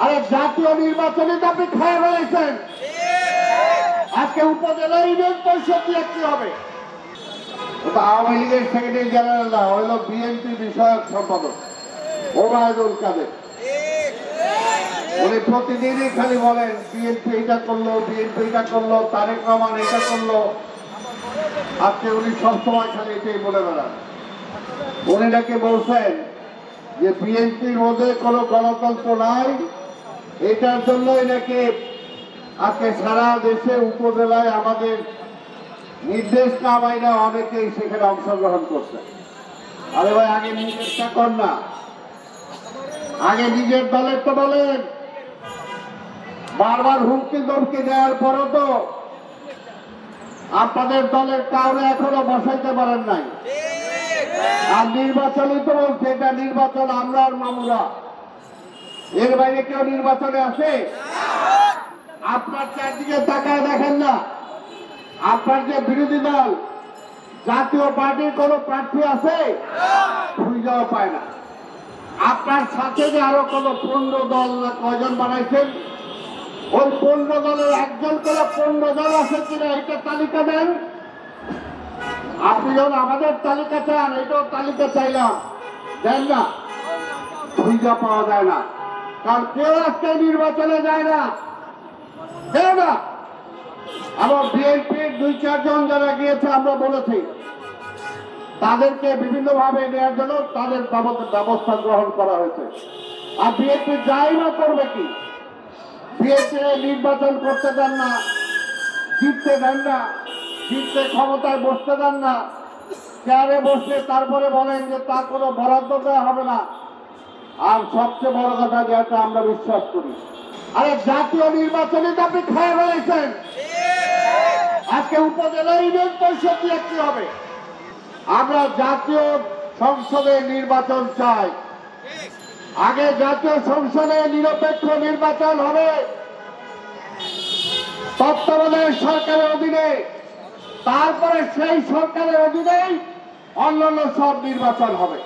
আরে জাতীয় নির্বাচনে তো আপনি খেয়ে ফেলেছেন। আজকে উপজেলা ইউনিয়ন পরিষদ দিয়ে কি হবে? আওয়ামী লীগের সেক্রেটারি জেনারেল না, হইল বিএনপি বিষয়ক সম্পাদক ওবায়দুল কাদের। উনি প্রতিদিনই খালি বলেন বিএনপি এটা করলো, বিএনপি এটা করলো, তারেক রহমান এটা করলো। আজকে উনি সবসময় খালি এটাই বলে বেড়ান। উনি নাকি বলছেন যে বিএনপির মধ্যে কোনো গণতন্ত্র নাই, এটার জন্যই নাকি আজকে সারা দেশে উপজেলায় আমাদের নির্দেশ না মাইনা অনেকেই সেখানে অংশগ্রহণ করছে। আরে ভাই, আগে নিজেরটা কর না, আগে নিজের দলের তো বলেন। বারবার হুমকি দমকি দেওয়ার পরও তো আপনাদের দলের কাউরে এখনো বসাইতে পারেন নাই। আর নির্বাচনই তো বলছে এটা নির্বাচন আমরা আর মামুরা, এর বাইরে কেউ নির্বাচনে আসে? আপনার চারদিকে তাকায় দেখেন না, আপনার যে বিরোধী দল জাতীয় পার্টির কোন প্রার্থী আছে? খুঁজেও পায় না। আপনার সাথে যে আরো কোন 15 দল কয়জন বানাইছেন, ওই 15 দলের একজন করে 15 দল আছে কিনা এটা তালিকা দেন। আপনি যখন আমাদের তালিকা চান, এটাও তালিকা চাইলাম, দেন না, খুঁজে পাওয়া যায় না। কারণ কেউ আজকে নির্বাচনে যায় না, কেউ না। আবার বিএনপির 2-4 জন যারা গিয়েছে আমরা বলেছি তাদেরকে বিভিন্নভাবে নেওয়ার জন্য তাদের ব্যবস্থা গ্রহণ করা হয়েছে। আর বিএনপি যাই না করবে কি? বিএনপি নির্বাচন করতে দেন না, জিততে দেন না, জিততে ক্ষমতায় বসতে দেন না, চেয়ারে বসে তারপরে বলেন যে তার কোনো বরাদ্দ দেওয়া হবে না। আর সবচেয়ে বড় কথা যেটা আমরা বিশ্বাস করি, আরে জাতীয় নির্বাচনে তো আপনি খেয়ে ফেলেছেন। আজকে উপজেলা ইউনিয়ন পরিষদ দিয়ে কি হবে? আমরা জাতীয় সংসদে নির্বাচন চাই। আগে জাতীয় সংসদে নিরপেক্ষ নির্বাচন হবে তত্ত্বাবধায়ক সরকারের অধীনে, তারপরে সেই সরকারের অধীনেই অন্যান্য সব নির্বাচন হবে।